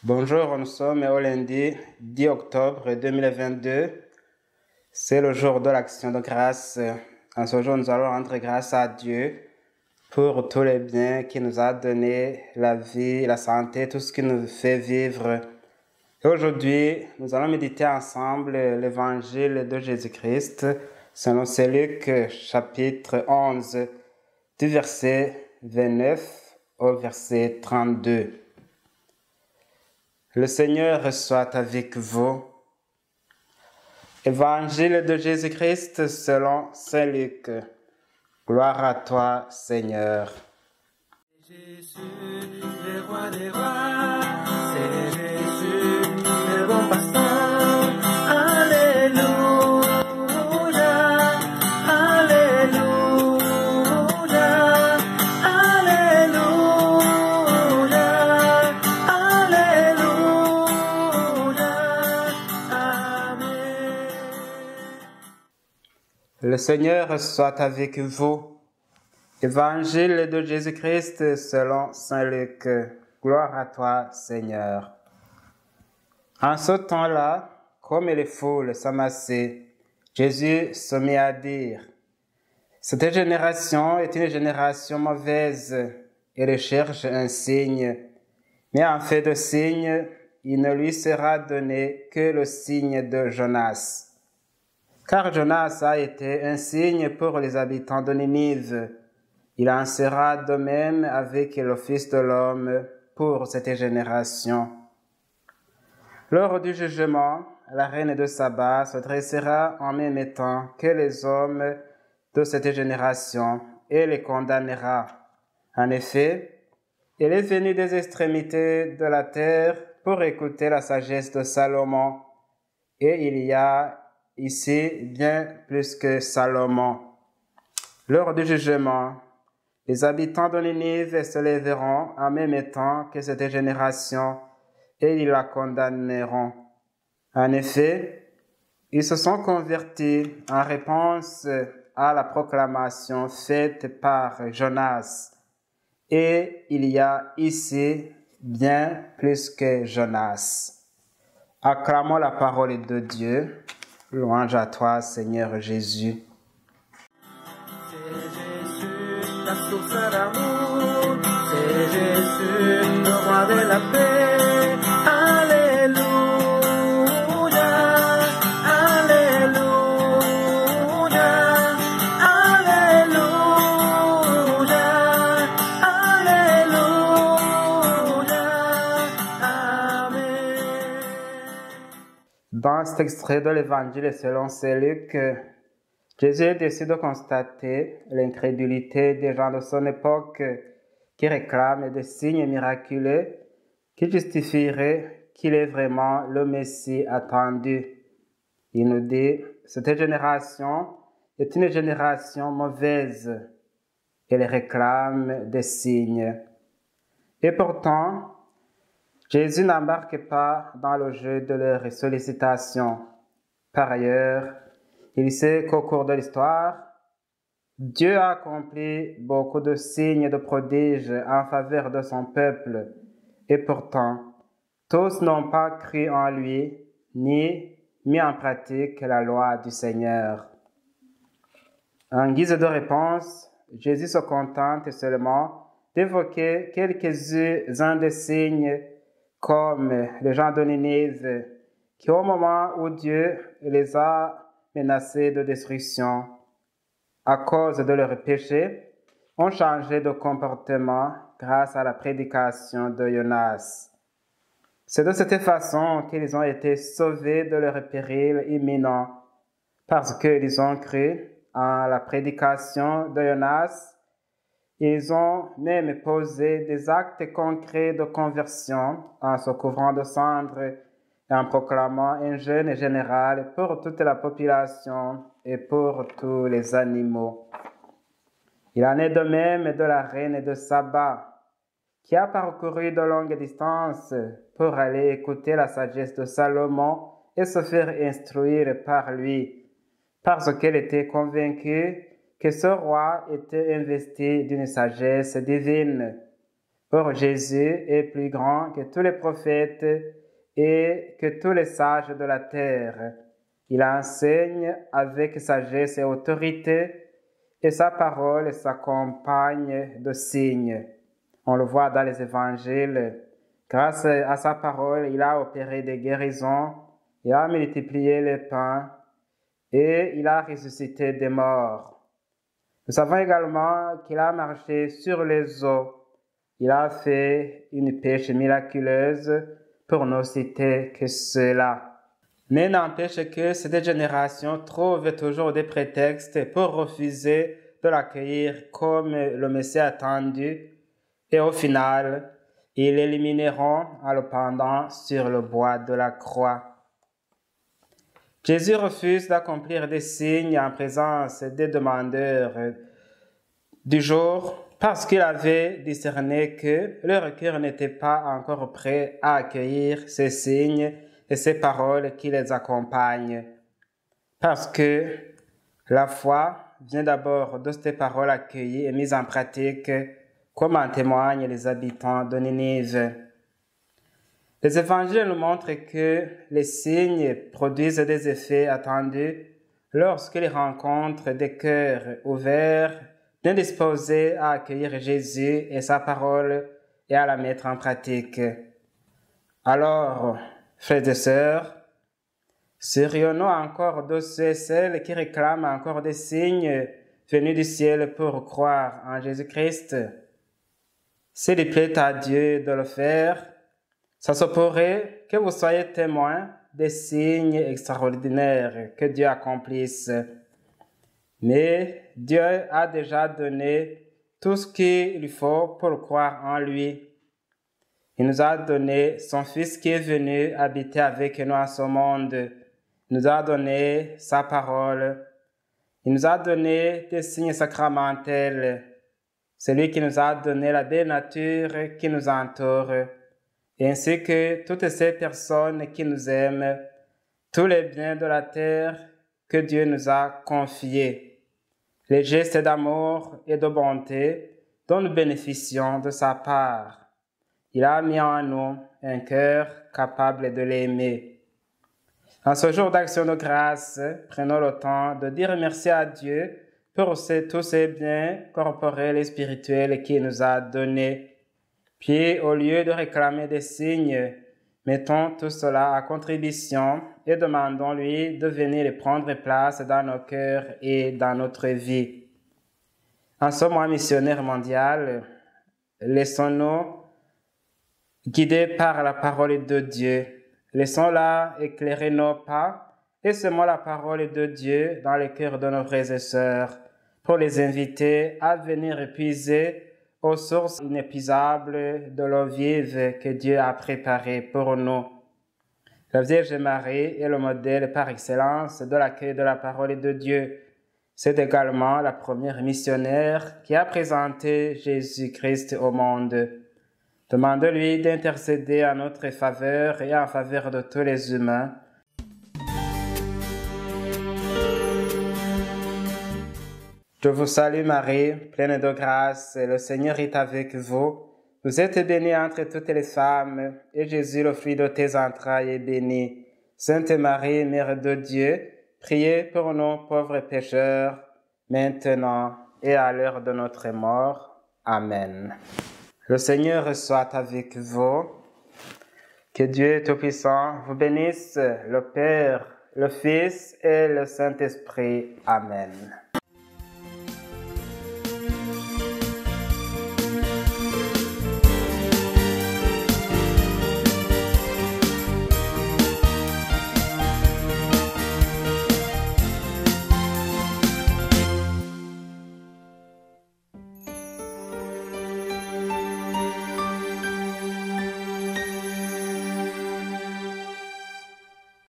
Bonjour, nous sommes au lundi 10 octobre 2022. C'est le jour de l'action de grâce. En ce jour, nous allons rendre grâce à Dieu pour tous les biens qu'il nous a donnés, la vie, la santé, tout ce qui nous fait vivre. Et aujourd'hui, nous allons méditer ensemble l'évangile de Jésus-Christ selon Saint Luc, chapitre 11, du verset 29 au verset 32. Le Seigneur soit avec vous. Évangile de Jésus-Christ selon Saint Luc. Gloire à toi, Seigneur. Jésus, le roi des rois, c'est Jésus, le bon pasteur. Alléluia, alléluia, alléluia, amen. Le Seigneur soit avec vous. Évangile de Jésus-Christ selon Saint Luc. Gloire à toi, Seigneur. En ce temps-là, comme les foules s'amassaient, Jésus se mit à dire: cette génération est une génération mauvaise. Elle cherche un signe, mais en fait de signe, il ne lui sera donné que le signe de Jonas. Car Jonas a été un signe pour les habitants de Ninive. Il en sera de même avec le Fils de l'homme pour cette génération. Lors du jugement, la reine de Saba se dressera en même temps que les hommes de cette génération et les condamnera. En effet, elle est venue des extrémités de la terre pour écouter la sagesse de Salomon, et il y a ici bien plus que Salomon. Lors du jugement, les habitants de Ninive se lèveront en même temps que cette génération et ils la condamneront. En effet, ils se sont convertis en réponse à la proclamation faite par Jonas. Et il y a ici bien plus que Jonas. Acclamons la parole de Dieu. Louange à toi, Seigneur Jésus. La source d'amour, c'est Jésus, le roi de la paix. Alléluia, alléluia, alléluia, alléluia, amen. Dans cet extrait de l'Évangile selon Saint Luc, Jésus décide de constater l'incrédulité des gens de son époque qui réclament des signes miraculeux qui justifieraient qu'il est vraiment le Messie attendu. Il nous dit: cette génération est une génération mauvaise. Elle réclame des signes. Et pourtant, Jésus n'embarque pas dans le jeu de leurs sollicitations. Par ailleurs, il sait qu'au cours de l'histoire, Dieu a accompli beaucoup de signes et de prodiges en faveur de son peuple. Et pourtant, tous n'ont pas cru en lui, ni mis en pratique la loi du Seigneur. En guise de réponse, Jésus se contente seulement d'évoquer quelques-uns des signes comme les gens de Ninive, qui au moment où Dieu les a menacés de destruction à cause de leurs péchés, ont changé de comportement grâce à la prédication de Jonas. C'est de cette façon qu'ils ont été sauvés de leur péril imminent, parce qu'ils ont cru en la prédication de Jonas. Ils ont même posé des actes concrets de conversion en se couvrant de cendres et en proclamant un jeûne général pour toute la population et pour tous les animaux. Il en est de même de la reine de Saba, qui a parcouru de longues distances pour aller écouter la sagesse de Salomon et se faire instruire par lui, parce qu'elle était convaincue que ce roi était investi d'une sagesse divine. Or Jésus est plus grand que tous les prophètes et que tous les sages de la terre. Il enseigne avec sagesse et autorité, et sa parole s'accompagne de signes. On le voit dans les évangiles. Grâce à sa parole, il a opéré des guérisons, il a multiplié les pains et il a ressuscité des morts. Nous savons également qu'il a marché sur les eaux. Il a fait une pêche miraculeuse, pour ne citer que cela. Mais n'empêche que cette génération trouve toujours des prétextes pour refuser de l'accueillir comme le Messie attendu, et au final, ils l'élimineront en le pendant sur le bois de la croix. Jésus refuse d'accomplir des signes en présence des demandeurs du jour parce qu'il avait discerné que leur cœur n'était pas encore prêt à accueillir ces signes et ces paroles qui les accompagnent. Parce que la foi vient d'abord de ces paroles accueillies et mises en pratique, comme en témoignent les habitants de Ninive. Les évangiles nous montrent que les signes produisent des effets attendus lorsqu'ils rencontrent des cœurs ouverts, bien disposés à accueillir Jésus et sa parole et à la mettre en pratique. Alors, frères et sœurs, serions-nous encore de ceux et celles qui réclament encore des signes venus du ciel pour croire en Jésus-Christ? S'il plaît à Dieu de le faire, ça se pourrait que vous soyez témoins des signes extraordinaires que Dieu accomplisse. Mais Dieu a déjà donné tout ce qu'il lui faut pour croire en lui. Il nous a donné son Fils qui est venu habiter avec nous en ce monde. Il nous a donné sa parole. Il nous a donné des signes sacramentels. C'est lui qui nous a donné la belle nature qui nous entoure, ainsi que toutes ces personnes qui nous aiment, tous les biens de la terre que Dieu nous a confiés, les gestes d'amour et de bonté dont nous bénéficions de sa part. Il a mis en nous un cœur capable de l'aimer. En ce jour d'action de grâce, prenons le temps de dire merci à Dieu pour tous ces biens corporels et spirituels qu'il nous a donnés. Puis, au lieu de réclamer des signes, mettons tout cela à contribution et demandons-lui de venir et prendre place dans nos cœurs et dans notre vie. En ce mois missionnaire mondial, laissons-nous guider par la parole de Dieu. Laissons-la éclairer nos pas et semons la parole de Dieu dans les cœurs de nos frères et sœurs pour les inviter à venir puiser aux sources inépuisables de l'eau vive que Dieu a préparée pour nous. La Vierge Marie est le modèle par excellence de l'accueil de la parole de Dieu. C'est également la première missionnaire qui a présenté Jésus-Christ au monde. Demande-lui d'intercéder en notre faveur et en faveur de tous les humains. Je vous salue Marie, pleine de grâce, le Seigneur est avec vous. Vous êtes bénie entre toutes les femmes, et Jésus, le fruit de tes entrailles, est béni. Sainte Marie, Mère de Dieu, priez pour nous pauvres pécheurs, maintenant et à l'heure de notre mort. Amen. Le Seigneur soit avec vous. Que Dieu Tout-Puissant vous bénisse, le Père, le Fils et le Saint-Esprit. Amen.